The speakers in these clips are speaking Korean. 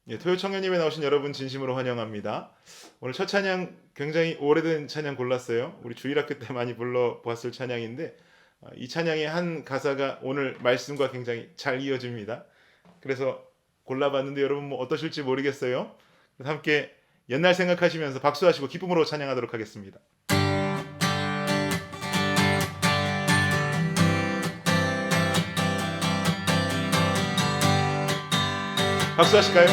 예, 토요 청년님에 나오신 여러분 진심으로 환영합니다. 오늘 첫 찬양 굉장히 오래된 찬양 골랐어요. 우리 주일학교 때 많이 불러보았을 찬양인데 이 찬양의 한 가사가 오늘 말씀과 굉장히 잘 이어집니다. 그래서 골라봤는데 여러분 뭐 어떠실지 모르겠어요. 그래서 함께 옛날 생각하시면서 박수하시고 기쁨으로 찬양하도록 하겠습니다. 박수하실까요?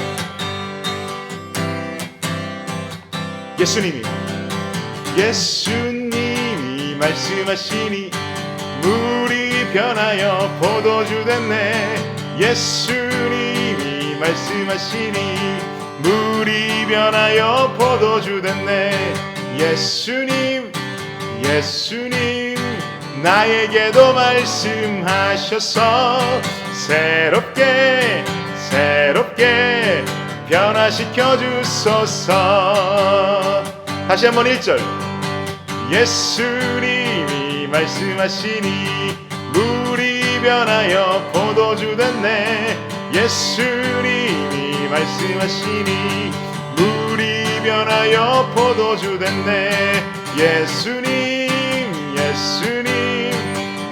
예수님이 말씀하시니 물이 변하여 포도주 됐네. 예수님이 말씀하시니 물이 변하여 포도주 됐네. 예수님 나에게도 말씀하셔서 새롭게 변화시켜 주소서. 다시 한번 1절. 예수님이 말씀하시니 물이 변하여 포도주 됐네. 예수님이 말씀하시니 물이 변하여 포도주 됐네. 예수님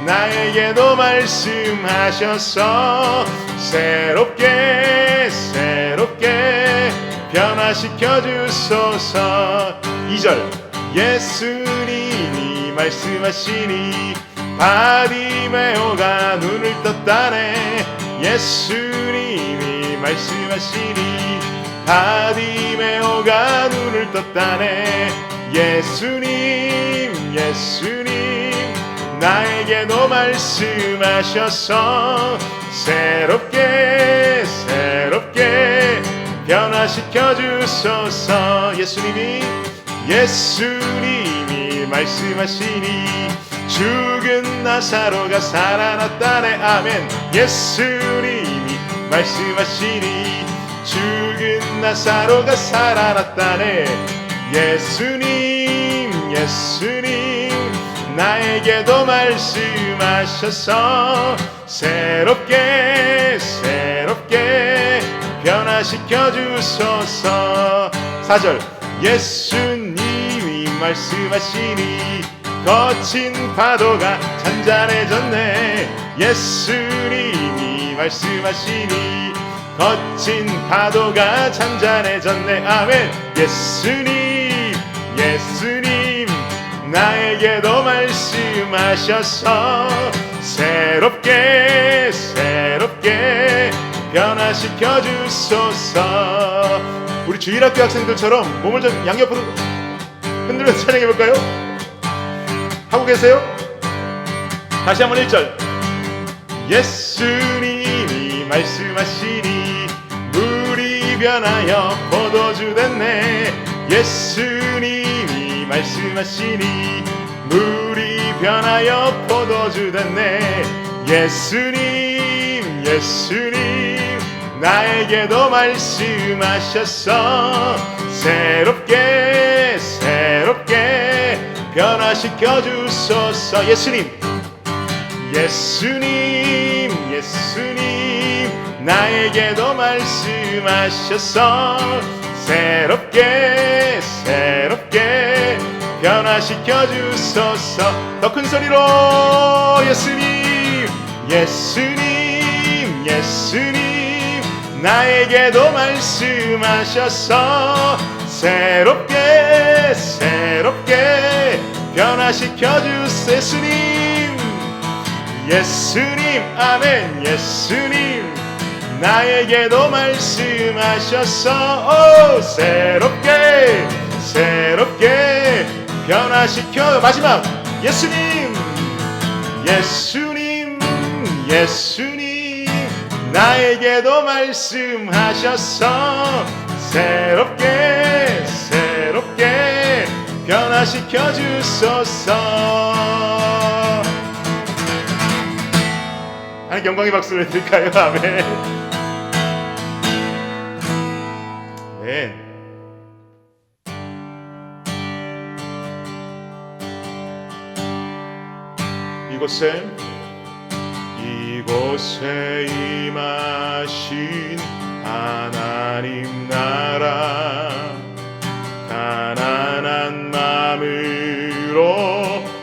나에게도 말씀하셔서 새롭게 변화시켜 주소서. 2절. 예수님이 말씀하시니 바디메오가 눈을 떴다네. 예수님이 말씀하시니 바디메오가 눈을 떴다네. 예수님 나에게도 말씀하셔서 새롭게 변화시켜 주소서. 예수님이 말씀하시니 죽은 나사로가 살아났다네. 아멘. 예수님이 말씀하시니 죽은 나사로가 살아났다네. 예수님 나에게도 말씀하셔서 새롭게 변화시켜 주소서. 4절. 예수님이 말씀하시니 거친 파도가 잔잔해졌네. 예수님이 말씀하시니 거친 파도가 잔잔해졌네. 아멘. 예수님 나에게도 말씀하셔서 새롭게 변화시켜 주소서. 우리 주일학교 학생들처럼 몸을 좀 양옆으로 흔들면서 찬양해볼까요? 하고 계세요? 다시 한번 1절. 예수님이 말씀하시니 물이 변하여 포도주 됐네. 예수님이 말씀하시니 물이 변하여 포도주 됐네. 예수님 나에게도 말씀하셔서 새롭게 변화시켜 주소서. 예수님 나에게도 말씀하셔서 새롭게 변화시켜 주소서. 더 큰 소리로 예수님 나에게도 말씀하셔서 새롭게 변화시켜 주소서. 예수님 아멘. 예수님 나에게도 말씀하셔서 새롭게 변화시켜. 마지막. 예수님 나에게도 말씀하셔서 새롭게 변화시켜 주소서. 하나님 영광의 박수를 드릴까요? 아멘. 네. 이곳에 임하신 하나님 하나님 나라 가난한 마음으로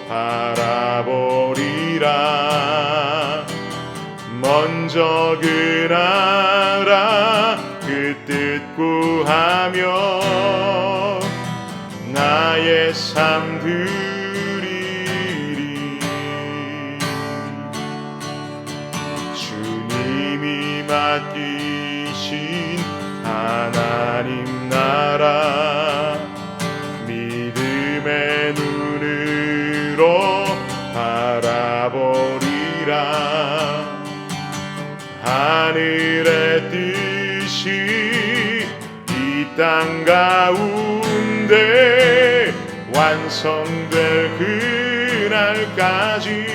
바라보리라. 먼저 그 나라 그 뜻 구하며 나의 삶 드리리. 주님이 맡기신 하나님 나라 믿음의 눈으로 바라보리라. 하늘의 뜻이 이 땅 가운데 완성될 그날까지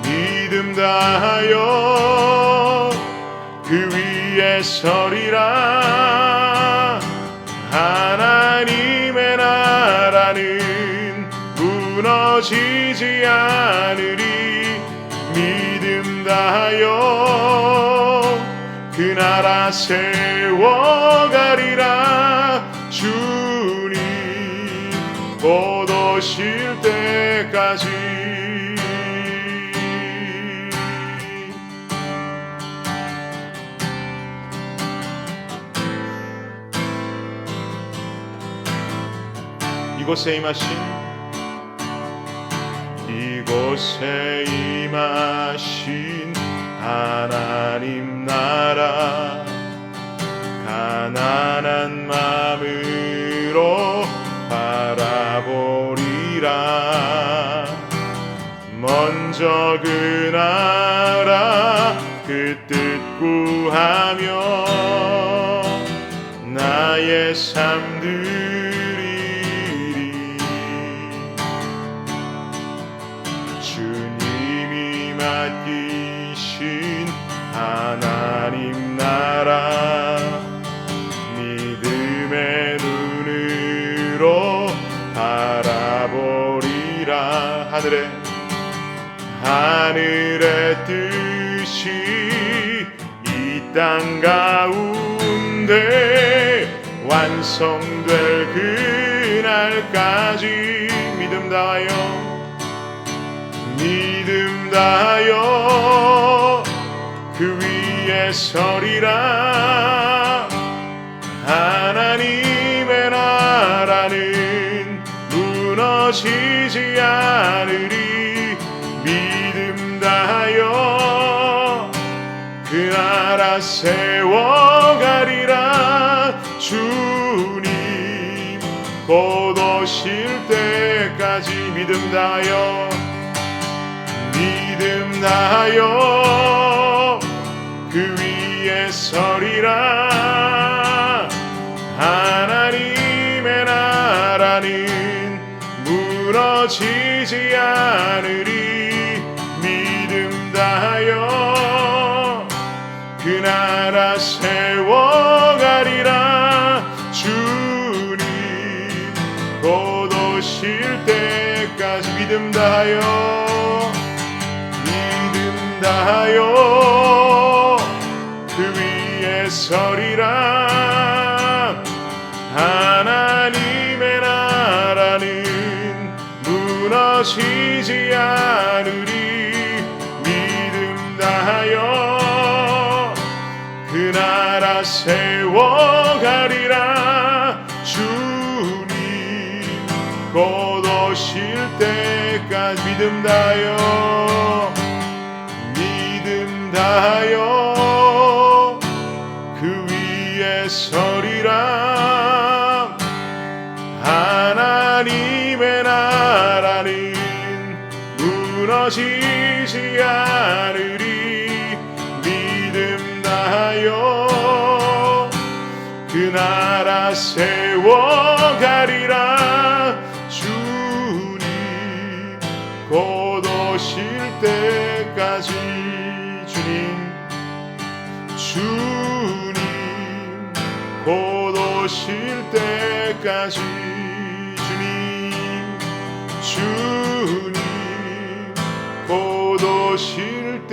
믿음 다하여 그 위에 서리라. 하나님의 나라는 무너지지 않으리. 믿음 다하여 그 나라 세워가리라. 주님 곧 오실 때까지. 이곳에 임하신 하나님 나라 가난한 마음으로 바라보리라. 먼저 그 나라 그 뜻 구하며 나의 삶 드리리. 주님이 맡기신 하나님 나라 믿음의 눈으로 바라보리라. 하늘의 뜻이 이 땅 가운데 완성될 그날까지 믿음 다하여 그 위에 서리라. 하나님의 나라는 무너지지 않으리. 믿음 다하여 그 나라 세워가리라. 주님 곧 오실 때까지 믿음 다하여 그 위에 서리라. 하나님의 나라는 무너지지 않으리. 믿음 다하여 그 나라 세워가리라. 주님 곧 오실 때까지 믿음 다하여 그 위에 서리라. 하나님의 나라는 무너지지 않으리. 믿음 다하여 그 나라 세워가리라. 주님 곧 오실 때까지 믿음 다하여 그 위에 서리라. 하나님의 나라는 무너지지 않으리. 믿음 다하여 그 나라 세워가리라. 주님 곧 오실 때까지. 주님 곧 오실 때까지. 주님 곧 오실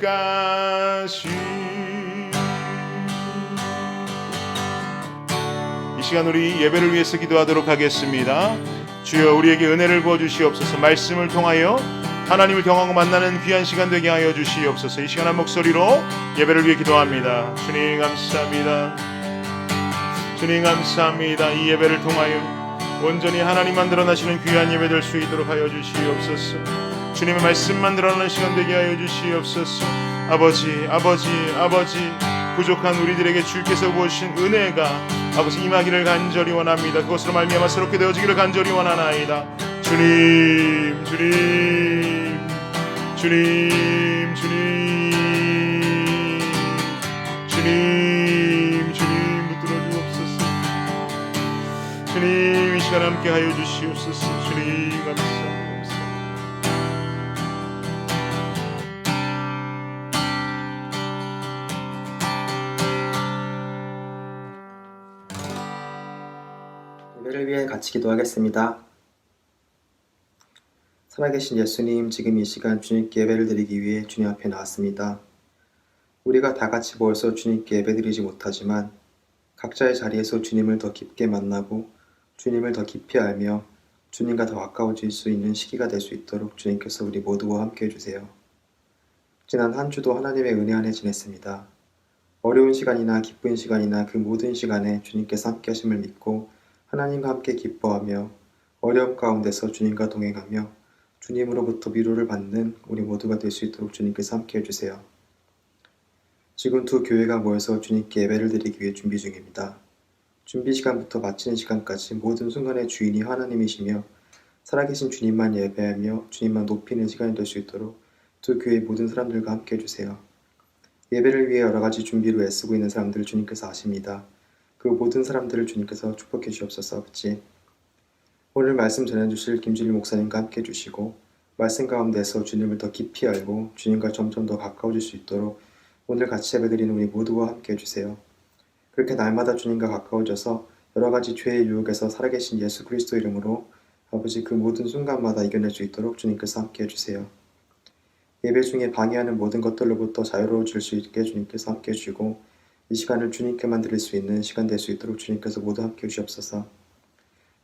때까지. 시간 우리 예배를 위해서 기도하도록 하겠습니다. 주여 우리에게 은혜를 부어주시옵소서. 말씀을 통하여 하나님을 경험하고 만나는 귀한 시간 되게 하여 주시옵소서. 이 시간 한 목소리로 예배를 위해 기도합니다. 주님 감사합니다. 주님 감사합니다. 이 예배를 통하여 온전히 하나님만 드러나시는 귀한 예배 될 수 있도록 하여 주시옵소서. 주님의 말씀만 드러나는 시간 되게 하여 주시옵소서. 아버지 부족한 우리들에게 주께서 부어주신 은혜가 아버지 임하기를 간절히 원합니다. 그것으로 말미암아 새롭게 되어지기를 간절히 원하나이다. 주님 붙들어 주옵소서. 주님 이 시간 함께 하여 주시옵소서. 주님 감사합니다. 예배를 위해 같이 기도하겠습니다. 살아계신 예수님, 지금 이 시간 주님께 예배를 드리기 위해 주님 앞에 나왔습니다. 우리가 다 같이 모여서 주님께 예배드리지 못하지만 각자의 자리에서 주님을 더 깊게 만나고 주님을 더 깊이 알며 주님과 더 가까워질 수 있는 시기가 될 수 있도록 주님께서 우리 모두와 함께 해주세요. 지난 한 주도 하나님의 은혜 안에 지냈습니다. 어려운 시간이나 기쁜 시간이나 그 모든 시간에 주님께서 함께 하심을 믿고 하나님과 함께 기뻐하며 어려움 가운데서 주님과 동행하며 주님으로부터 위로를 받는 우리 모두가 될 수 있도록 주님께서 함께 해주세요. 지금 두 교회가 모여서 주님께 예배를 드리기 위해 준비 중입니다. 준비 시간부터 마치는 시간까지 모든 순간의 주인이 하나님이시며 살아계신 주님만 예배하며 주님만 높이는 시간이 될 수 있도록 두 교회의 모든 사람들과 함께 해주세요. 예배를 위해 여러 가지 준비로 애쓰고 있는 사람들을 주님께서 아십니다. 그 모든 사람들을 주님께서 축복해 주옵소서. 아버지, 오늘 말씀 전해주실 김진일 목사님과 함께 해주시고 말씀 가운데서 주님을 더 깊이 알고 주님과 점점 더 가까워질 수 있도록 오늘 같이 예배드리는 우리 모두와 함께 해주세요. 그렇게 날마다 주님과 가까워져서 여러 가지 죄의 유혹에서 살아계신 예수 그리스도 이름으로 아버지 그 모든 순간마다 이겨낼 수 있도록 주님께서 함께 해주세요. 예배 중에 방해하는 모든 것들로부터 자유로워질 수 있게 주님께서 함께 해주시고 이 시간을 주님께만 드릴 수 있는 시간 될 수 있도록 주님께서 모두 함께 해주시옵소서.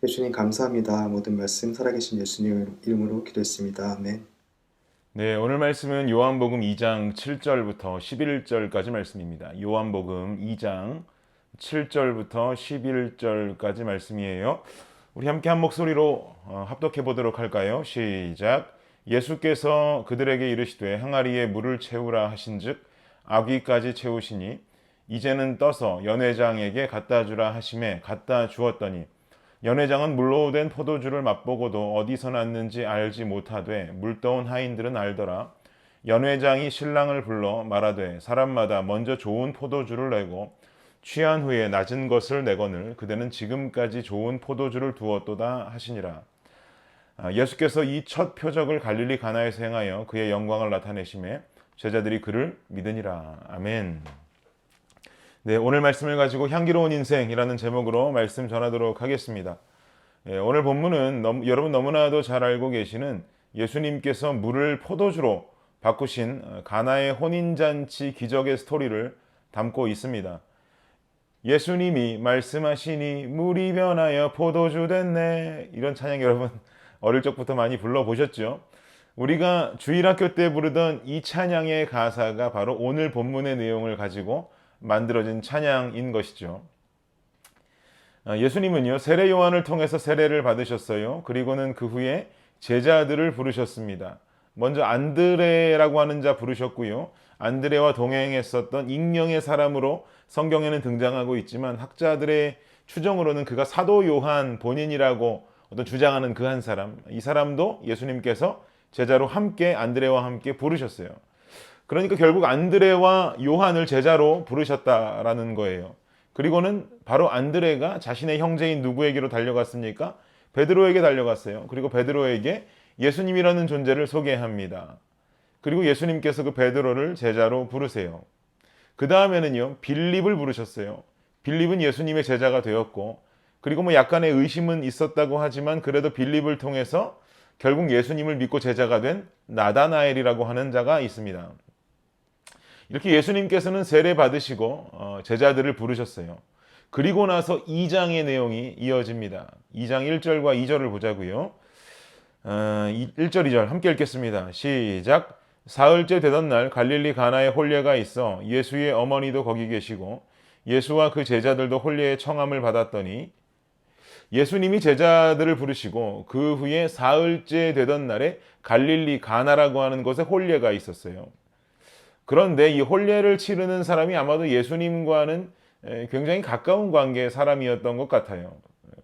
예수님 감사합니다. 모든 말씀 살아계신 예수님 이름으로 기도했습니다. 아멘. 네, 오늘 말씀은 요한복음 2장 7절부터 11절까지 말씀입니다. 요한복음 2장 7절부터 11절까지 말씀이에요. 우리 함께 한 목소리로 합독해 보도록 할까요? 시작. 예수께서 그들에게 이르시되 항아리에 물을 채우라 하신즉 아귀까지 채우시니 이제는 떠서 연회장에게 갖다 주라 하심에 갖다 주었더니 연회장은 물로 된 포도주를 맛보고도 어디서 났는지 알지 못하되 물떠온 하인들은 알더라. 연회장이 신랑을 불러 말하되 사람마다 먼저 좋은 포도주를 내고 취한 후에 낮은 것을 내거늘 그대는 지금까지 좋은 포도주를 두었도다 하시니라. 예수께서 이 첫 표적을 갈릴리 가나에서 행하여 그의 영광을 나타내심에 제자들이 그를 믿으니라. 아멘. 네, 오늘 말씀을 가지고 향기로운 인생이라는 제목으로 말씀 전하도록 하겠습니다. 오늘 본문은 여러분 너무나도 잘 알고 계시는 예수님께서 물을 포도주로 바꾸신 가나의 혼인잔치 기적의 스토리를 담고 있습니다. 예수님이 말씀하시니 물이 변하여 포도주 됐네. 이런 찬양 여러분 어릴 적부터 많이 불러보셨죠? 우리가 주일학교 때 부르던 이 찬양의 가사가 바로 오늘 본문의 내용을 가지고 만들어진 찬양인 것이죠. 예수님은요 세례 요한을 통해서 세례를 받으셨어요. 그리고는 그 후에 제자들을 부르셨습니다. 먼저 안드레라고 하는 자 부르셨고요. 안드레와 동행했었던 익명의 사람으로 성경에는 등장하고 있지만 학자들의 추정으로는 그가 사도 요한 본인이라고 어떤 주장하는 그 한 사람, 이 사람도 예수님께서 제자로 함께 안드레와 함께 부르셨어요. 그러니까 결국 안드레와 요한을 제자로 부르셨다라는 거예요. 그리고는 바로 안드레가 자신의 형제인 누구에게로 달려갔습니까? 베드로에게 달려갔어요. 그리고 베드로에게 예수님이라는 존재를 소개합니다. 그리고 예수님께서 그 베드로를 제자로 부르세요. 그 다음에는요 빌립을 부르셨어요. 빌립은 예수님의 제자가 되었고 그리고 약간의 의심은 있었다고 하지만 그래도 빌립을 통해서 결국 예수님을 믿고 제자가 된 나다나엘이라고 하는 자가 있습니다. 이렇게 예수님께서는 세례 받으시고 제자들을 부르셨어요. 그리고 나서 2장의 내용이 이어집니다. 2장 1절과 2절을 보자고요. 1절 2절 함께 읽겠습니다. 시작. 사흘째 되던 날 갈릴리 가나에 혼례가 있어 예수의 어머니도 거기 계시고 예수와 그 제자들도 혼례의 청함을 받았더니 예수님이 제자들을 부르시고 그 후에 사흘째 되던 날에 갈릴리 가나라고 하는 곳에 혼례가 있었어요. 그런데 이 혼례를 치르는 사람이 아마도 예수님과는 굉장히 가까운 관계의 사람이었던 것 같아요.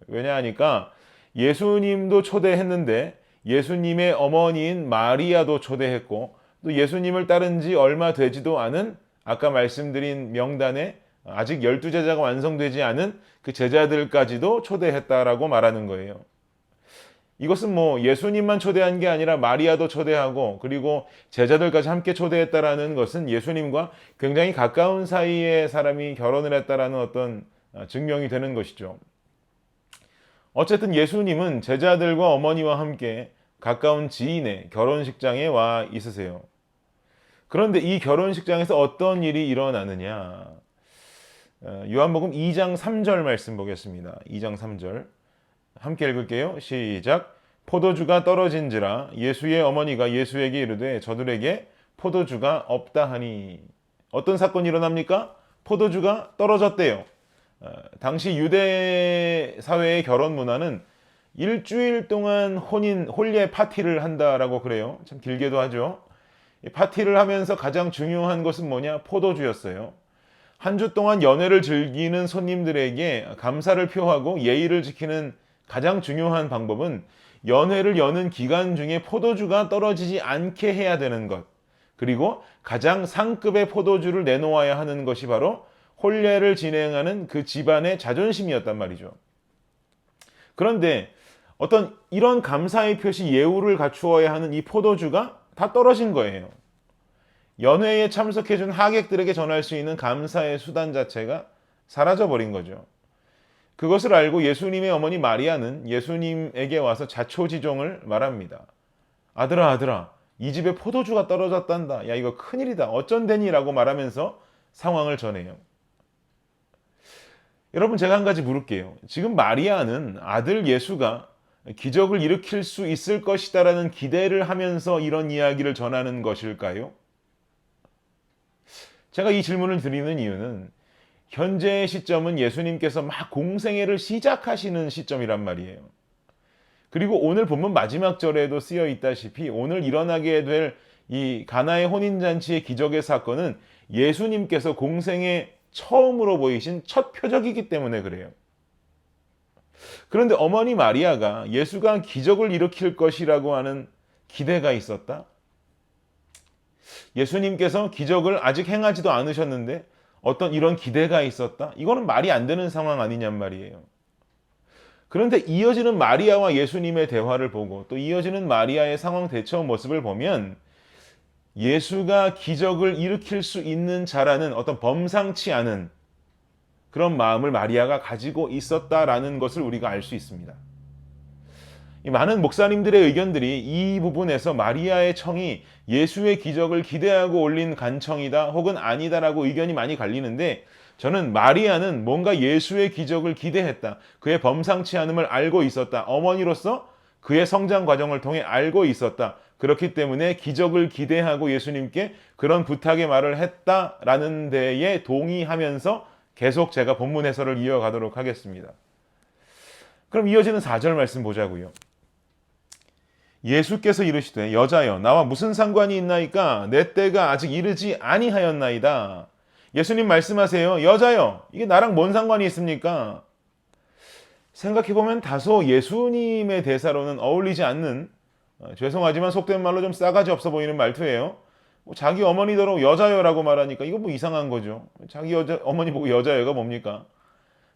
왜냐하니까 예수님도 초대했는데 예수님의 어머니인 마리아도 초대했고 또 예수님을 따른 지 얼마 되지도 않은 아까 말씀드린 명단에 아직 12제자가 완성되지 않은 그 제자들까지도 초대했다라고 말하는 거예요. 이것은 뭐 예수님만 초대한 게 아니라 마리아도 초대하고 그리고 제자들까지 함께 초대했다라는 것은 예수님과 굉장히 가까운 사이의 사람이 결혼을 했다라는 어떤 증명이 되는 것이죠. 어쨌든 예수님은 제자들과 어머니와 함께 가까운 지인의 결혼식장에 와 있으세요. 그런데 이 결혼식장에서 어떤 일이 일어나느냐? 요한복음 2장 3절 말씀 보겠습니다. 2장 3절 함께 읽을게요. 시작. 포도주가 떨어진지라 예수의 어머니가 예수에게 이르되 저들에게 포도주가 없다 하니. 어떤 사건이 일어납니까? 포도주가 떨어졌대요. 당시 유대 사회의 결혼 문화는 일주일 동안 혼례 파티를 한다라고 그래요. 참 길게도 하죠. 파티를 하면서 가장 중요한 것은 뭐냐? 포도주였어요. 한 주 동안 연회를 즐기는 손님들에게 감사를 표하고 예의를 지키는 가장 중요한 방법은 연회를 여는 기간 중에 포도주가 떨어지지 않게 해야 되는 것, 그리고 가장 상급의 포도주를 내놓아야 하는 것이 바로 혼례를 진행하는 그 집안의 자존심이었단 말이죠. 그런데 어떤 이런 감사의 표시 예우를 갖추어야 하는 이 포도주가 다 떨어진 거예요. 연회에 참석해준 하객들에게 전할 수 있는 감사의 수단 자체가 사라져버린 거죠. 그것을 알고 예수님의 어머니 마리아는 예수님에게 와서 자초지종을 말합니다. 아들아, 아들아, 이 집에 포도주가 떨어졌단다. 야, 이거 큰일이다. 어쩐대니? 라고 말하면서 상황을 전해요. 여러분, 제가 한 가지 물을게요. 지금 마리아는 아들 예수가 기적을 일으킬 수 있을 것이다라는 기대를 하면서 이런 이야기를 전하는 것일까요? 제가 이 질문을 드리는 이유는 현재의 시점은 예수님께서 막 공생애를 시작하시는 시점이란 말이에요. 그리고 오늘 본문 마지막 절에도 쓰여 있다시피 오늘 일어나게 될 이 가나의 혼인잔치의 기적의 사건은 예수님께서 공생애 처음으로 보이신 첫 표적이기 때문에 그래요. 그런데 어머니 마리아가 예수가 기적을 일으킬 것이라고 하는 기대가 있었다? 예수님께서 기적을 아직 행하지도 않으셨는데 어떤 이런 기대가 있었다? 이거는 말이 안 되는 상황 아니냔 말이에요. 그런데 이어지는 마리아와 예수님의 대화를 보고 또 이어지는 마리아의 상황 대처 모습을 보면 예수가 기적을 일으킬 수 있는 자라는 어떤 범상치 않은 그런 마음을 마리아가 가지고 있었다라는 것을 우리가 알 수 있습니다. 많은 목사님들의 의견들이 이 부분에서 마리아의 청이 예수의 기적을 기대하고 올린 간청이다 혹은 아니다라고 의견이 많이 갈리는데 저는 마리아는 뭔가 예수의 기적을 기대했다. 그의 범상치 않음을 알고 있었다. 어머니로서 그의 성장 과정을 통해 알고 있었다. 그렇기 때문에 기적을 기대하고 예수님께 그런 부탁의 말을 했다라는 데에 동의하면서 계속 제가 본문 해설을 이어가도록 하겠습니다. 그럼 이어지는 4절 말씀 보자고요. 예수께서 이르시되 여자여 나와 무슨 상관이 있나이까 내 때가 아직 이르지 아니하였나이다. 예수님 말씀하세요. 여자여 이게 나랑 뭔 상관이 있습니까? 생각해보면 다소 예수님의 대사로는 어울리지 않는 죄송하지만 속된 말로 좀 싸가지 없어 보이는 말투예요. 자기 어머니더러 여자여라고 말하니까 이거 뭐 이상한 거죠. 자기 어머니 보고 여자여가 뭡니까?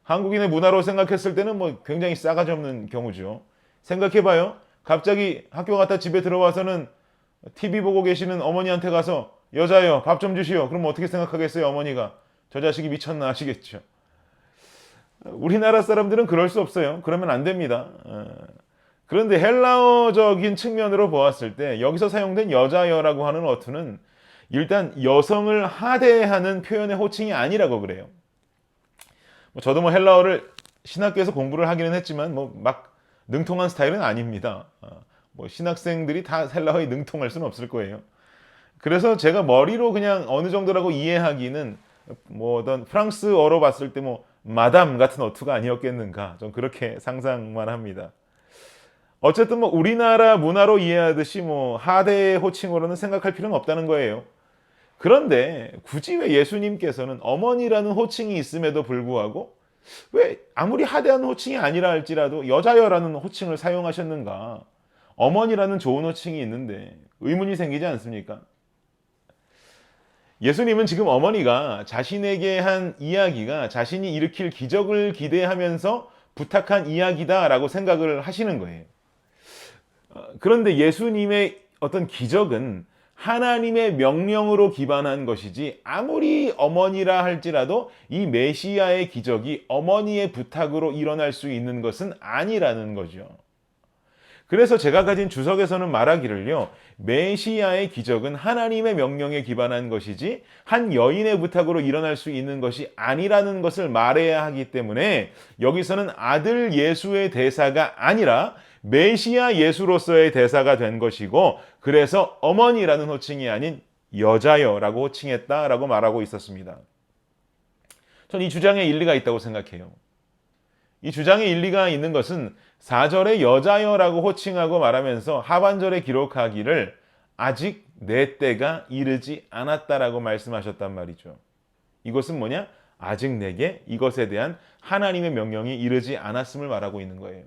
한국인의 문화로 생각했을 때는 뭐 굉장히 싸가지 없는 경우죠. 생각해봐요. 갑자기 학교 갔다 집에 들어와서는 TV 보고 계시는 어머니한테 가서 여자여 밥 좀 주시오. 그럼 어떻게 생각하겠어요? 어머니가 저 자식이 미쳤나 하시겠죠. 우리나라 사람들은 그럴 수 없어요. 그러면 안 됩니다. 그런데 헬라어적인 측면으로 보았을 때 여기서 사용된 여자여라고 하는 어투는 일단 여성을 하대하는 표현의 호칭이 아니라고 그래요. 저도 뭐 헬라어를 신학교에서 공부를 하기는 했지만 뭐 막 능통한 스타일은 아닙니다. 뭐 신학생들이 다 헬라어에 능통할 수는 없을 거예요. 그래서 제가 머리로 그냥 어느 정도라고 이해하기는 뭐 어떤 프랑스어로 봤을 때 뭐 마담 같은 어투가 아니었겠는가 좀 그렇게 상상만 합니다. 어쨌든 뭐 우리나라 문화로 이해하듯이 뭐 하대 호칭으로는 생각할 필요는 없다는 거예요. 그런데 굳이 왜 예수님께서는 어머니라는 호칭이 있음에도 불구하고 왜 아무리 하대한 호칭이 아니라 할지라도 여자여라는 호칭을 사용하셨는가? 어머니라는 좋은 호칭이 있는데 의문이 생기지 않습니까? 예수님은 지금 어머니가 자신에게 한 이야기가 자신이 일으킬 기적을 기대하면서 부탁한 이야기다라고 생각을 하시는 거예요. 그런데 예수님의 어떤 기적은 하나님의 명령으로 기반한 것이지 아무리 어머니라 할지라도 이 메시아의 기적이 어머니의 부탁으로 일어날 수 있는 것은 아니라는 거죠. 그래서 제가 가진 주석에서는 말하기를요, 메시아의 기적은 하나님의 명령에 기반한 것이지 한 여인의 부탁으로 일어날 수 있는 것이 아니라는 것을 말해야 하기 때문에 여기서는 아들 예수의 대사가 아니라 메시아 예수로서의 대사가 된 것이고, 그래서 어머니라는 호칭이 아닌 여자여라고 호칭했다라고 말하고 있었습니다. 전 이 주장에 일리가 있다고 생각해요. 이 주장에 일리가 있는 것은 4절에 여자여라고 호칭하고 말하면서 하반절에 기록하기를 아직 내 때가 이르지 않았다라고 말씀하셨단 말이죠. 이것은 뭐냐? 아직 내게 이것에 대한 하나님의 명령이 이르지 않았음을 말하고 있는 거예요.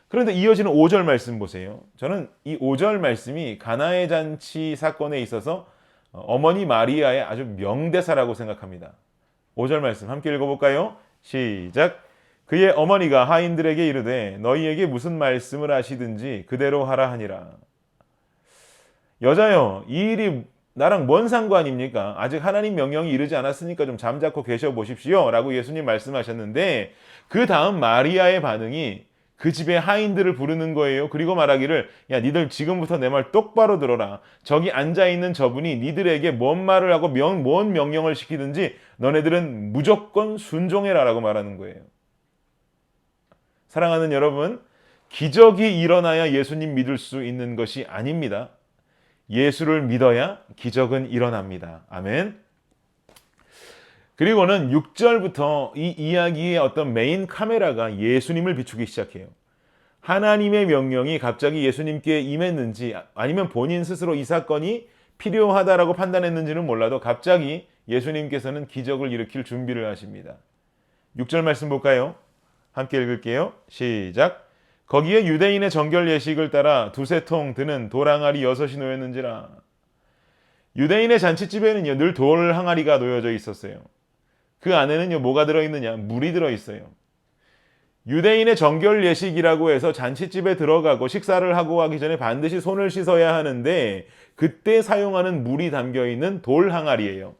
그런데 이어지는 5절 말씀 보세요. 저는 이 5절 말씀이 가나의 잔치 사건에 있어서 어머니 마리아의 아주 명대사라고 생각합니다. 5절 말씀 함께 읽어볼까요? 시작. 그의 어머니가 하인들에게 이르되 너희에게 무슨 말씀을 하시든지 그대로 하라 하니라. 여자여, 이 일이 나랑 뭔 상관입니까? 아직 하나님 명령이 이르지 않았으니까 좀 잠자코 계셔 보십시오 라고 예수님 말씀하셨는데, 그 다음 마리아의 반응이 그 집에 하인들을 부르는 거예요. 그리고 말하기를 야, 니들 지금부터 내 말 똑바로 들어라. 저기 앉아있는 저분이 니들에게 뭔 말을 하고 뭔 명령을 시키든지 너네들은 무조건 순종해라 라고 말하는 거예요. 사랑하는 여러분, 기적이 일어나야 예수님 믿을 수 있는 것이 아닙니다. 예수를 믿어야 기적은 일어납니다. 아멘. 그리고는 6절부터 이 이야기의 어떤 메인 카메라가 예수님을 비추기 시작해요. 하나님의 명령이 갑자기 예수님께 임했는지 아니면 본인 스스로 이 사건이 필요하다라고 판단했는지는 몰라도 갑자기 예수님께서는 기적을 일으킬 준비를 하십니다. 6절 말씀 볼까요? 함께 읽을게요. 시작. 거기에 유대인의 정결 예식을 따라 두세 통 드는 돌항아리 6이 놓였는지라. 유대인의 잔치집에는요, 늘 돌 항아리가 놓여져 있었어요. 그 안에는요, 뭐가 들어있느냐? 물이 들어있어요. 유대인의 정결 예식이라고 해서 잔치집에 들어가고 식사를 하고 하기 전에 반드시 손을 씻어야 하는데, 그때 사용하는 물이 담겨있는 돌 항아리예요.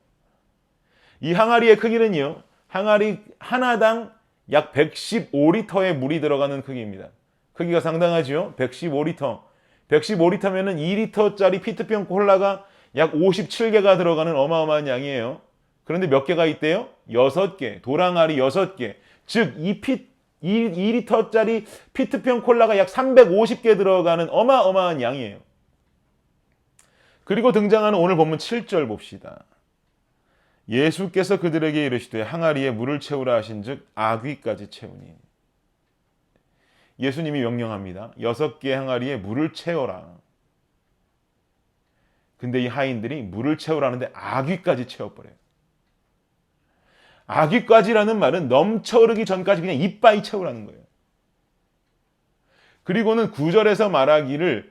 이 항아리의 크기는요, 항아리 하나당 약 115리터의 물이 들어가는 크기입니다. 크기가 상당하죠? 115리터. 115리터면은 2리터짜리 피트병 콜라가 약 57개가 들어가는 어마어마한 양이에요. 그런데 몇 개가 있대요? 6개. 도랑알이 6개. 즉, 2리터짜리 피트병 콜라가 약 350개 들어가는 어마어마한 양이에요. 그리고 등장하는 오늘 본문 7절 봅시다. 예수께서 그들에게 이르시되 항아리에 물을 채우라 하신즉 아귀까지 채우니. 예수님이 명령합니다. 6개 항아리에 물을 채워라. 근데 이 하인들이 물을 채우라는데 아귀까지 채워버려요. 아귀까지라는 말은 넘쳐 흐르기 전까지 그냥 이빠이 채우라는 거예요. 그리고는 9절에서 말하기를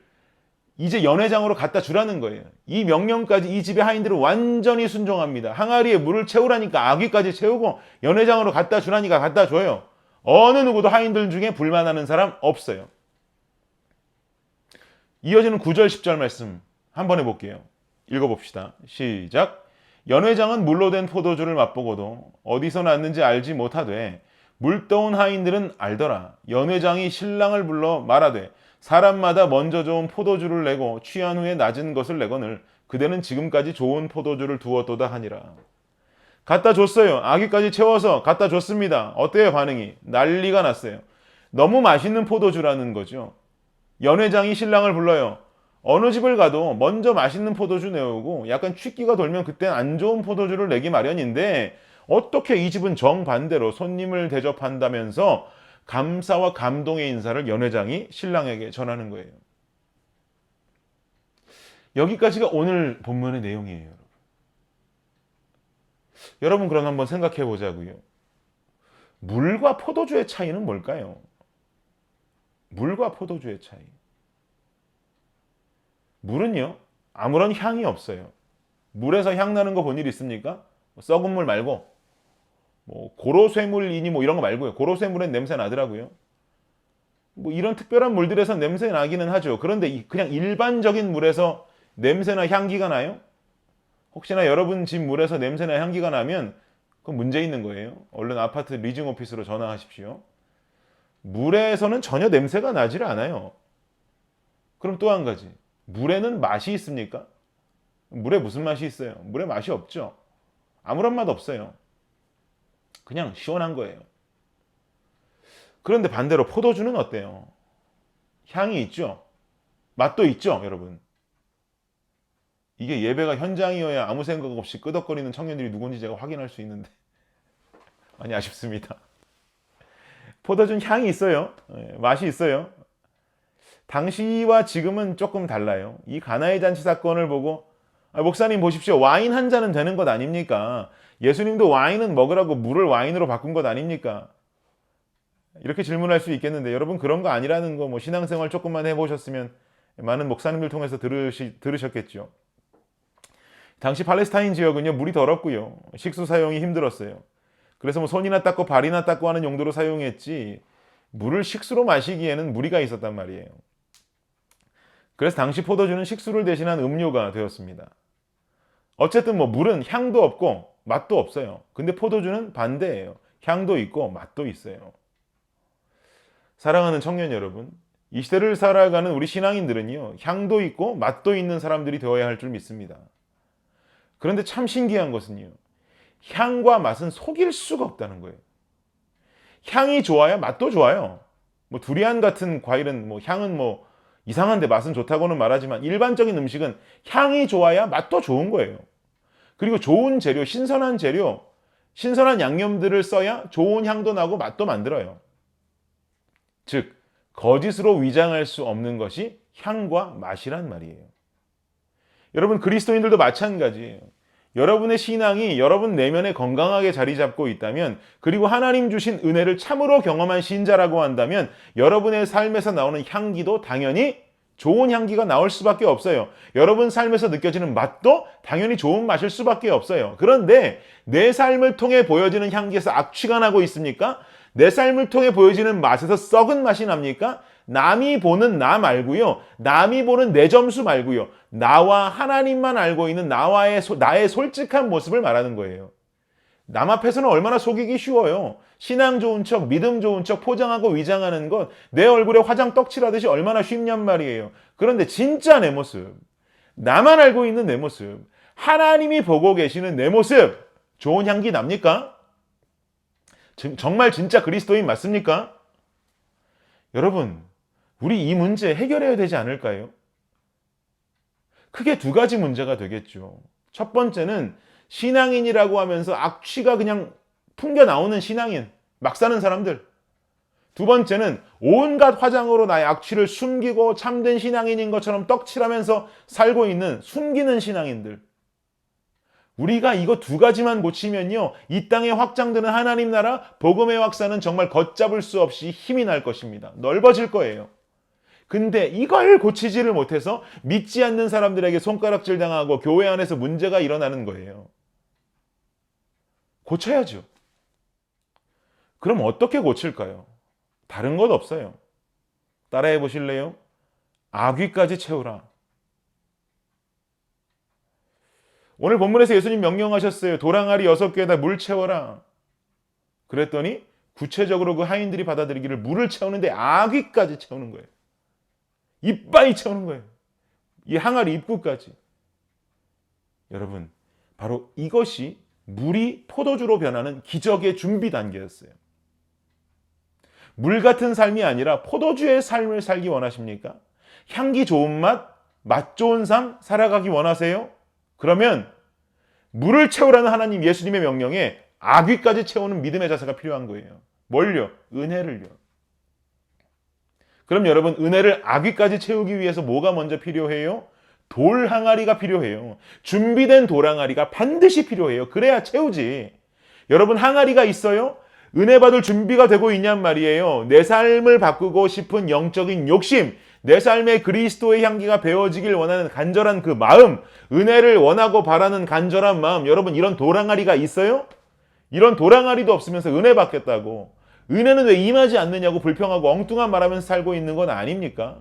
이제 연회장으로 갖다 주라는 거예요. 이 명령까지 이 집의 하인들은 완전히 순종합니다. 항아리에 물을 채우라니까 아귀까지 채우고 연회장으로 갖다 주라니까 갖다 줘요. 어느 누구도 하인들 중에 불만하는 사람 없어요. 이어지는 9절 10절 말씀 한번 해볼게요. 읽어봅시다. 시작. 연회장은 물로 된 포도주를 맛보고도 어디서 났는지 알지 못하되 물떠온 하인들은 알더라. 연회장이 신랑을 불러 말하되 사람마다 먼저 좋은 포도주를 내고 취한 후에 낮은 것을 내거늘 그대는 지금까지 좋은 포도주를 두었도다 하니라. 갖다 줬어요. 아귀까지 채워서 갖다 줬습니다. 어때요, 반응이? 난리가 났어요. 너무 맛있는 포도주라는 거죠. 연회장이 신랑을 불러요. 어느 집을 가도 먼저 맛있는 포도주 내오고 약간 취기가 돌면 그땐 안 좋은 포도주를 내기 마련인데 어떻게 이 집은 정반대로 손님을 대접한다면서 감사와 감동의 인사를 연회장이 신랑에게 전하는 거예요. 여기까지가 오늘 본문의 내용이에요. 여러분 그럼 한번 생각해 보자고요. 물과 포도주의 차이는 뭘까요? 물과 포도주의 차이. 물은요, 아무런 향이 없어요. 물에서 향 나는 거 본 일 있습니까? 썩은 물 말고, 고로쇠물이니 이런 거 말고요. 고로쇠물엔 냄새 나더라고요. 이런 특별한 물들에서 냄새 나기는 하죠. 그런데 그냥 일반적인 물에서 냄새나 향기가 나요? 혹시나 여러분 집 물에서 냄새나 향기가 나면 그건 문제 있는 거예요. 얼른 아파트 리징 오피스로 전화하십시오. 물에서는 전혀 냄새가 나질 않아요. 그럼 또 한 가지. 물에는 맛이 있습니까? 물에 무슨 맛이 있어요? 물에 맛이 없죠. 아무런 맛 없어요. 그냥 시원한 거예요. 그런데 반대로 포도주는 어때요? 향이 있죠? 맛도 있죠, 여러분? 이게 예배가 현장이어야 아무 생각 없이 끄덕거리는 청년들이 누군지 제가 확인할 수 있는데 많이 아쉽습니다. 포도주는 향이 있어요. 맛이 있어요. 당시와 지금은 조금 달라요. 이 가나의 잔치 사건을 보고 목사님 보십시오. 와인 한 잔은 되는 것 아닙니까? 예수님도 와인은 먹으라고 물을 와인으로 바꾼 것 아닙니까? 이렇게 질문할 수 있겠는데 여러분 그런 거 아니라는 거 신앙생활 조금만 해보셨으면 많은 목사님들 통해서 들으셨겠죠. 당시 팔레스타인 지역은요 물이 더럽고요. 식수 사용이 힘들었어요. 그래서 손이나 닦고 발이나 닦고 하는 용도로 사용했지 물을 식수로 마시기에는 무리가 있었단 말이에요. 그래서 당시 포도주는 식수를 대신한 음료가 되었습니다. 어쨌든 물은 향도 없고 맛도 없어요. 근데 포도주는 반대예요. 향도 있고 맛도 있어요. 사랑하는 청년 여러분, 이 시대를 살아가는 우리 신앙인들은요, 향도 있고 맛도 있는 사람들이 되어야 할 줄 믿습니다. 그런데 참 신기한 것은요, 향과 맛은 속일 수가 없다는 거예요. 향이 좋아야 맛도 좋아요. 두리안 같은 과일은 향은 이상한데 맛은 좋다고는 말하지만 일반적인 음식은 향이 좋아야 맛도 좋은 거예요. 그리고 좋은 재료, 신선한 재료, 신선한 양념들을 써야 좋은 향도 나고 맛도 만들어요. 즉, 거짓으로 위장할 수 없는 것이 향과 맛이란 말이에요. 여러분, 그리스도인들도 마찬가지예요. 여러분의 신앙이 여러분 내면에 건강하게 자리 잡고 있다면, 그리고 하나님 주신 은혜를 참으로 경험한 신자라고 한다면 여러분의 삶에서 나오는 향기도 당연히 좋은 향기가 나올 수밖에 없어요. 여러분 삶에서 느껴지는 맛도 당연히 좋은 맛일 수밖에 없어요. 그런데 내 삶을 통해 보여지는 향기에서 악취가 나고 있습니까? 내 삶을 통해 보여지는 맛에서 썩은 맛이 납니까? 남이 보는 나 말고요. 남이 보는 내 점수 말고요. 나와 하나님만 알고 있는 나의 솔직한 모습을 말하는 거예요. 남 앞에서는 얼마나 속이기 쉬워요. 신앙 좋은 척, 믿음 좋은 척 포장하고 위장하는 것, 내 얼굴에 화장 떡칠하듯이 얼마나 쉽냔 말이에요. 그런데 진짜 내 모습, 나만 알고 있는 내 모습, 하나님이 보고 계시는 내 모습, 좋은 향기 납니까? 정말 진짜 그리스도인 맞습니까? 여러분, 우리 이 문제 해결해야 되지 않을까요? 크게 두 가지 문제가 되겠죠. 첫 번째는 신앙인이라고 하면서 악취가 그냥 풍겨 나오는 신앙인, 막 사는 사람들. 두 번째는 온갖 화장으로 나의 악취를 숨기고 참된 신앙인인 것처럼 떡칠하면서 살고 있는 숨기는 신앙인들. 우리가 이거 두 가지만 고치면요, 이 땅에 확장되는 하나님 나라 복음의 확산은 정말 걷잡을 수 없이 힘이 날 것입니다. 넓어질 거예요. 근데 이걸 고치지를 못해서 믿지 않는 사람들에게 손가락질 당하고 교회 안에서 문제가 일어나는 거예요. 고쳐야죠. 그럼 어떻게 고칠까요? 다른 것 없어요. 따라해 보실래요? 아귀까지 채우라. 오늘 본문에서 예수님 명령하셨어요. 도랑아리 6개에다 물 채워라. 그랬더니 구체적으로 그 하인들이 받아들이기를 물을 채우는데 아귀까지 채우는 거예요. 이빨이 채우는 거예요. 이 항아리 입구까지. 여러분, 바로 이것이 물이 포도주로 변하는 기적의 준비 단계였어요. 물 같은 삶이 아니라 포도주의 삶을 살기 원하십니까? 향기 좋은 맛, 맛 좋은 삶 살아가기 원하세요? 그러면 물을 채우라는 하나님 예수님의 명령에 아귀까지 채우는 믿음의 자세가 필요한 거예요. 뭘요? 은혜를요. 그럼 여러분, 은혜를 아귀까지 채우기 위해서 뭐가 먼저 필요해요? 돌 항아리가 필요해요. 준비된 돌 항아리가 반드시 필요해요. 그래야 채우지. 여러분, 항아리가 있어요? 은혜 받을 준비가 되고 있냔 말이에요. 내 삶을 바꾸고 싶은 영적인 욕심, 내 삶에 그리스도의 향기가 배어지길 원하는 간절한 그 마음, 은혜를 원하고 바라는 간절한 마음, 여러분, 이런 돌 항아리가 있어요? 이런 돌 항아리도 없으면서 은혜 받겠다고, 은혜는 왜 임하지 않느냐고 불평하고 엉뚱한 말하면서 살고 있는 건 아닙니까?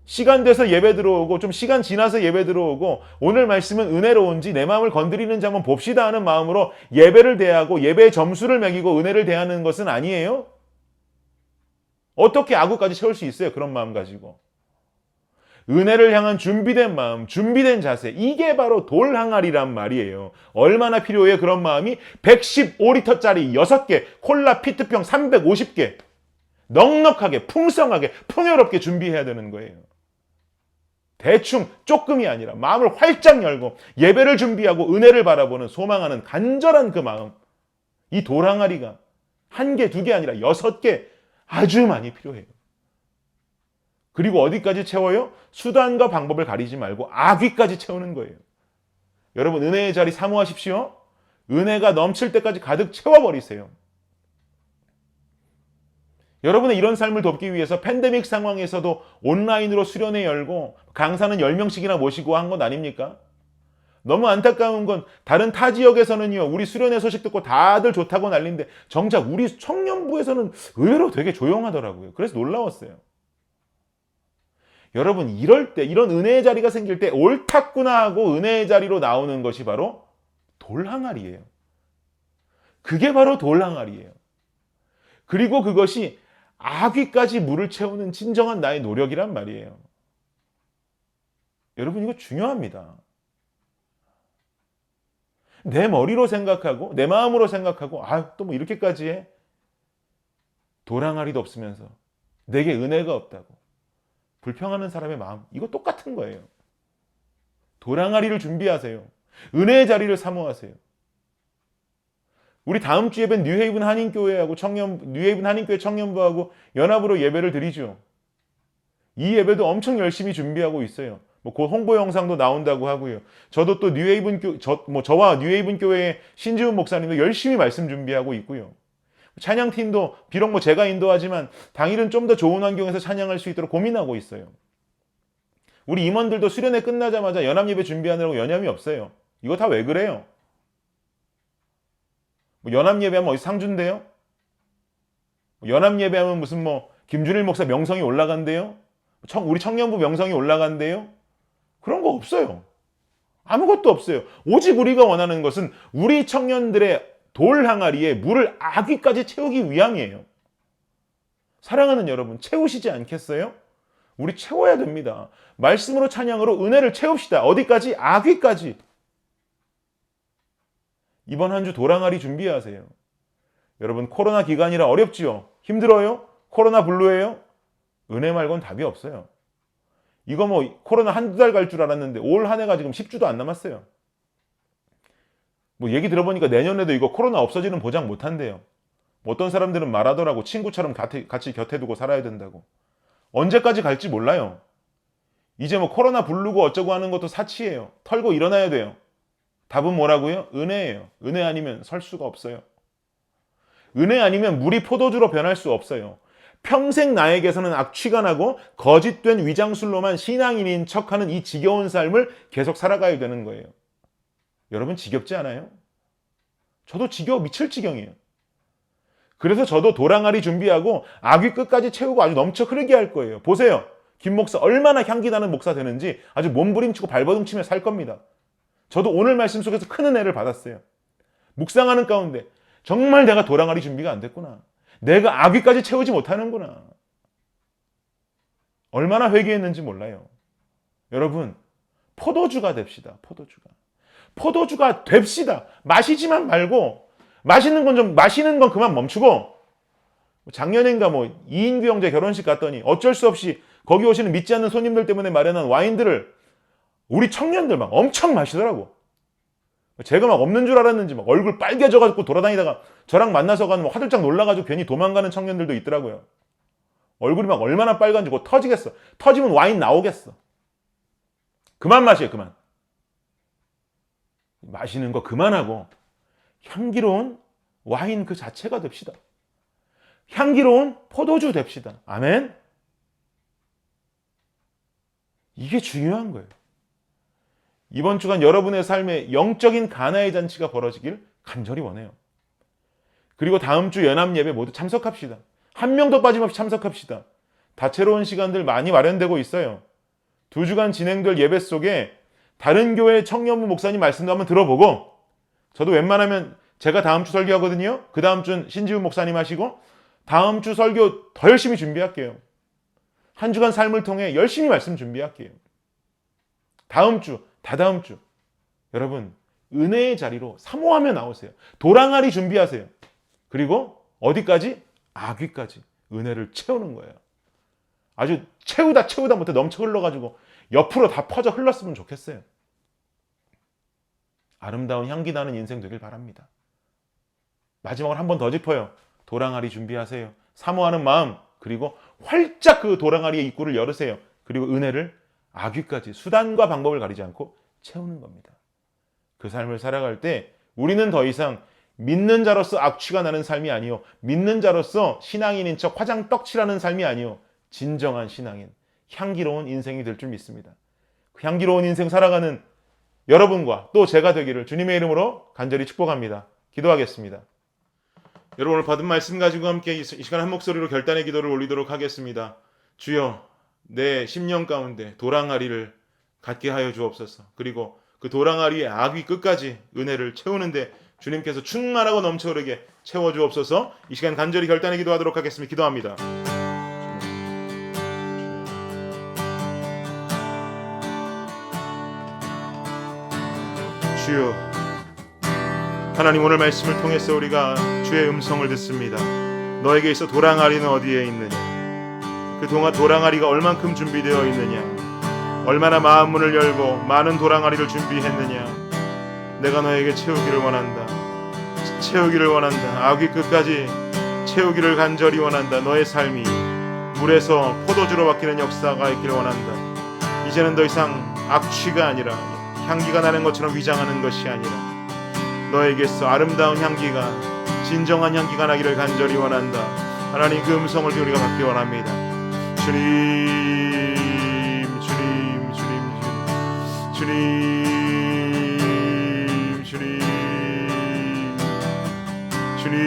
시간 돼서 예배 들어오고 좀 시간 지나서 예배 들어오고 오늘 말씀은 은혜로운지 내 마음을 건드리는지 한번 봅시다 하는 마음으로 예배를 대하고 예배의 점수를 매기고 은혜를 대하는 것은 아니에요? 어떻게 아구까지 채울 수 있어요? 그런 마음 가지고. 은혜를 향한 준비된 마음, 준비된 자세, 이게 바로 돌 항아리란 말이에요. 얼마나 필요해요? 그런 마음이 115리터짜리 6개, 콜라 피트병 350개 넉넉하게, 풍성하게, 풍요롭게 준비해야 되는 거예요. 대충 조금이 아니라 마음을 활짝 열고 예배를 준비하고 은혜를 바라보는, 소망하는 간절한 그 마음, 이 돌 항아리가 1개, 2개 아니라 6개 아주 많이 필요해요. 그리고 어디까지 채워요? 수단과 방법을 가리지 말고 아귀까지 채우는 거예요. 여러분, 은혜의 자리 사모하십시오. 은혜가 넘칠 때까지 가득 채워버리세요. 여러분의 이런 삶을 돕기 위해서 팬데믹 상황에서도 온라인으로 수련회 열고 강사는 10명씩이나 모시고 한 건 아닙니까? 너무 안타까운 건 다른 타 지역에서는요, 우리 수련회 소식 듣고 다들 좋다고 난리인데 정작 우리 청년부에서는 의외로 되게 조용하더라고요. 그래서 놀라웠어요. 여러분, 이럴 때, 이런 은혜의 자리가 생길 때 옳았구나 하고 은혜의 자리로 나오는 것이 바로 돌 항아리예요. 그게 바로 돌 항아리예요. 그리고 그것이 아귀까지 물을 채우는 진정한 나의 노력이란 말이에요. 여러분, 이거 중요합니다. 내 머리로 생각하고 내 마음으로 생각하고 또 뭐 이렇게까지 해? 돌 항아리도 없으면서 내게 은혜가 없다고 불평하는 사람의 마음, 이거 똑같은 거예요. 돌 항아리를 준비하세요. 은혜의 자리를 사모하세요. 우리 다음 주 예배는 뉴헤이븐 한인교회하고 뉴헤이븐 한인교회 청년부하고 연합으로 예배를 드리죠. 이 예배도 엄청 열심히 준비하고 있어요. 곧 홍보 영상도 나온다고 하고요. 저도 또 저와 뉴헤이븐 교회의 신지훈 목사님도 열심히 말씀 준비하고 있고요. 찬양팀도 비록 제가 인도하지만 당일은 좀 더 좋은 환경에서 찬양할 수 있도록 고민하고 있어요. 우리 임원들도 수련회 끝나자마자 연합예배 준비하느라고 여념이 없어요. 이거 다 왜 그래요? 연합예배하면 어디 상 준대요? 연합예배하면 무슨 김준일 목사 명성이 올라간대요? 우리 청년부 명성이 올라간대요? 그런 거 없어요. 아무것도 없어요. 오직 우리가 원하는 것은 우리 청년들의 돌 항아리에 물을 아귀까지 채우기 위함이에요. 사랑하는 여러분, 채우시지 않겠어요? 우리 채워야 됩니다. 말씀으로 찬양으로 은혜를 채웁시다. 어디까지? 아귀까지. 이번 한 주 돌 항아리 준비하세요. 여러분, 코로나 기간이라 어렵지요? 힘들어요? 코로나 블루예요? 은혜 말고는 답이 없어요. 이거 코로나 한두 달 갈 줄 알았는데 올 한 해가 지금 10주도 안 남았어요. 얘기 들어보니까 내년에도 이거 코로나 없어지는 보장 못 한대요. 어떤 사람들은 말하더라고. 친구처럼 같이 곁에 두고 살아야 된다고. 언제까지 갈지 몰라요. 이제 코로나 부르고 어쩌고 하는 것도 사치예요. 털고 일어나야 돼요. 답은 뭐라고요? 은혜예요. 은혜 아니면 설 수가 없어요. 은혜 아니면 물이 포도주로 변할 수 없어요. 평생 나에게서는 악취가 나고 거짓된 위장술로만 신앙인인 척하는 이 지겨운 삶을 계속 살아가야 되는 거예요. 여러분, 지겹지 않아요? 저도 지겨워 미칠 지경이에요. 그래서 저도 돌 항아리 준비하고 아귀 끝까지 채우고 아주 넘쳐 흐르게 할 거예요. 보세요. 김 목사 얼마나 향기 나는 목사 되는지 아주 몸부림치고 발버둥치며 살 겁니다. 저도 오늘 말씀 속에서 큰 은혜를 받았어요. 묵상하는 가운데 정말 내가 돌 항아리 준비가 안 됐구나. 내가 아귀까지 채우지 못하는구나. 얼마나 회개했는지 몰라요. 여러분, 포도주가 됩시다. 포도주가. 포도주가 됩시다. 마시지만 말고 마시는 건 그만 멈추고 작년인가 2인규 형제 결혼식 갔더니 어쩔 수 없이 거기 오시는 믿지 않는 손님들 때문에 마련한 와인들을 우리 청년들 막 엄청 마시더라고. 제가 막 없는 줄 알았는지 막 얼굴 빨개져가지고 돌아다니다가 저랑 만나서 가는 화들짝 놀라가지고 괜히 도망가는 청년들도 있더라고요. 얼굴이 막 얼마나 빨간지 곧 터지겠어. 터지면 와인 나오겠어. 그만 마셔요, 그만. 마시는 거 그만하고 향기로운 와인 그 자체가 됩시다. 향기로운 포도주 됩시다. 아멘. 이게 중요한 거예요. 이번 주간 여러분의 삶에 영적인 가나의 잔치가 벌어지길 간절히 원해요. 그리고 다음 주 연합 예배 모두 참석합시다. 한 명도 빠짐없이 참석합시다. 다채로운 시간들 많이 마련되고 있어요. 2주간 진행될 예배 속에 다른 교회 청년부 목사님 말씀도 한번 들어보고, 저도 웬만하면 제가 다음 주 설교하거든요. 그 다음 주는 신지훈 목사님 하시고 다음 주 설교 더 열심히 준비할게요. 한 주간 삶을 통해 열심히 말씀 준비할게요. 다음 주, 다다음 주 여러분 은혜의 자리로 사모하며 나오세요. 도랑아리 준비하세요. 그리고 어디까지? 아귀까지 은혜를 채우는 거예요. 아주 채우다 못해 넘쳐 흘러가지고 옆으로 다 퍼져 흘렀으면 좋겠어요. 아름다운 향기 나는 인생 되길 바랍니다. 마지막으로 한 번 더 짚어요. 도랑아리 준비하세요. 사모하는 마음, 그리고 활짝 그 도랑아리의 입구를 열으세요. 그리고 은혜를 아귀까지 수단과 방법을 가리지 않고 채우는 겁니다. 그 삶을 살아갈 때 우리는 더 이상 믿는 자로서 악취가 나는 삶이 아니요, 믿는 자로서 신앙인인 척 화장 떡칠하는 삶이 아니요, 진정한 신앙인, 향기로운 인생이 될 줄 믿습니다. 그 향기로운 인생 살아가는 여러분과 또 제가 되기를 주님의 이름으로 간절히 축복합니다. 기도하겠습니다. 여러분 오늘 받은 말씀 가지고 함께 이 시간 한 목소리로 결단의 기도를 올리도록 하겠습니다. 주여, 내 심령 가운데 도랑아리를 갖게 하여 주옵소서. 그리고 그 도랑아리의 아귀 끝까지 은혜를 채우는데 주님께서 충만하고 넘쳐 흐르게 채워 주옵소서. 이 시간 간절히 결단의 기도하도록 하겠습니다. 기도합니다. 주여, 하나님 오늘 말씀을 통해서 우리가 주의 음성을 듣습니다. 너에게 있어 도랑아리는 어디에 있느냐? 그 도랑아리가 얼만큼 준비되어 있느냐? 얼마나 마음 문을 열고 많은 도랑아리를 준비했느냐? 내가 너에게 채우기를 원한다. 채우기를 원한다. 아귀 끝까지 채우기를 간절히 원한다. 너의 삶이 물에서 포도주로 바뀌는 역사가 있기를 원한다. 이제는 더 이상 악취가 아니라 향기가 나는 것처럼 위장하는 것이 아니라 너에게서 아름다운 향기가, 진정한 향기가 나기를 간절히 원한다. 하나님 그 음성을 우리가 받기 원합니다. 주님, 주님, 주님, 주님, 주님, 주님, 주님,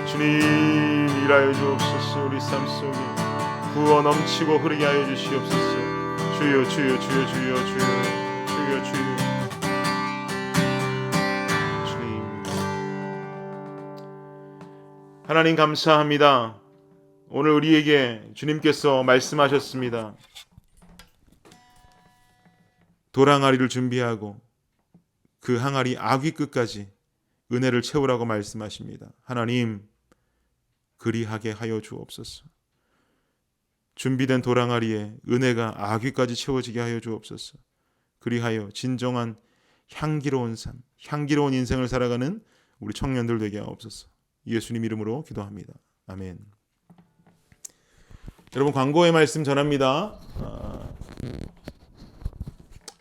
주님, 주님 일하여 주옵소서. 우리 삶 속에 부어 넘치고 흐르게 하여 주시옵소서. 주여, 주여, 주여, 주여, 주여, 주여, 주여. 주님, 하나님 감사합니다. 오늘 우리에게 주님께서 말씀하셨습니다. 도랑아리를 준비하고 그 항아리 아귀 끝까지 은혜를 채우라고 말씀하십니다. 하나님 그리하게 하여 주옵소서. 준비된 도랑아리에 은혜가 아귀까지 채워지게 하여 주옵소서. 그리하여 진정한 향기로운 삶, 향기로운 인생을 살아가는 우리 청년들 되게 하옵소서. 예수님 이름으로 기도합니다. 아멘. 여러분 광고의 말씀 전합니다.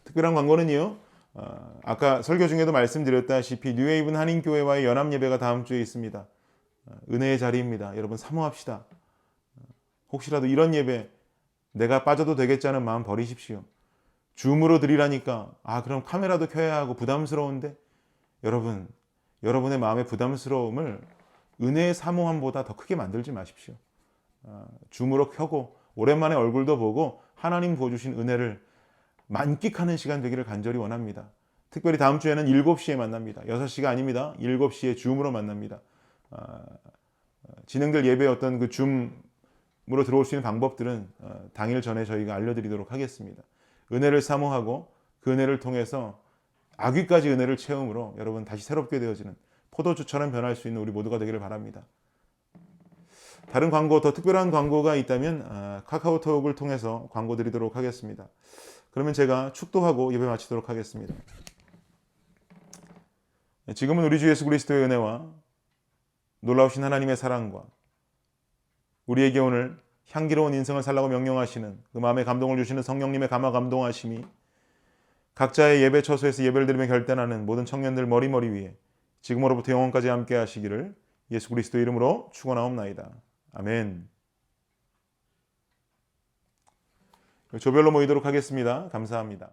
특별한 광고는요. 아까 설교 중에도 말씀드렸다시피 뉴웨이븐 한인교회와의 연합예배가 다음 주에 있습니다. 은혜의 자리입니다. 여러분 사모합시다. 혹시라도 이런 예배 내가 빠져도 되겠지 하는 마음 버리십시오. 줌으로 드리라니까 그럼 카메라도 켜야 하고 부담스러운데 여러분, 여러분의 마음의 부담스러움을 은혜의 사모함보다 더 크게 만들지 마십시오. 줌으로 켜고 오랜만에 얼굴도 보고 하나님 부어주신 은혜를 만끽하는 시간 되기를 간절히 원합니다. 특별히 다음 주에는 7시에 만납니다. 6시가 아닙니다. 7시에 줌으로 만납니다. 진행될 예배의 어떤 그 줌 들어올 수 있는 방법들은 당일 전에 저희가 알려드리도록 하겠습니다. 은혜를 사모하고 그 은혜를 통해서 아귀까지 은혜를 체험으로 여러분 다시 새롭게 되어지는 포도주처럼 변할 수 있는 우리 모두가 되기를 바랍니다. 다른 광고, 더 특별한 광고가 있다면 카카오톡을 통해서 광고 드리도록 하겠습니다. 그러면 제가 축도하고 예배 마치도록 하겠습니다. 지금은 우리 주 예수 그리스도의 은혜와 놀라우신 하나님의 사랑과 우리에게 오늘 향기로운 인생을 살라고 명령하시는 그 마음에 감동을 주시는 성령님의 감화 감동하심이 각자의 예배 처소에서 예배를 드리며 결단하는 모든 청년들 머리머리 위에 지금으로부터 영원까지 함께 하시기를 예수 그리스도 이름으로 축원하옵나이다. 아멘. 조별로 모이도록 하겠습니다. 감사합니다.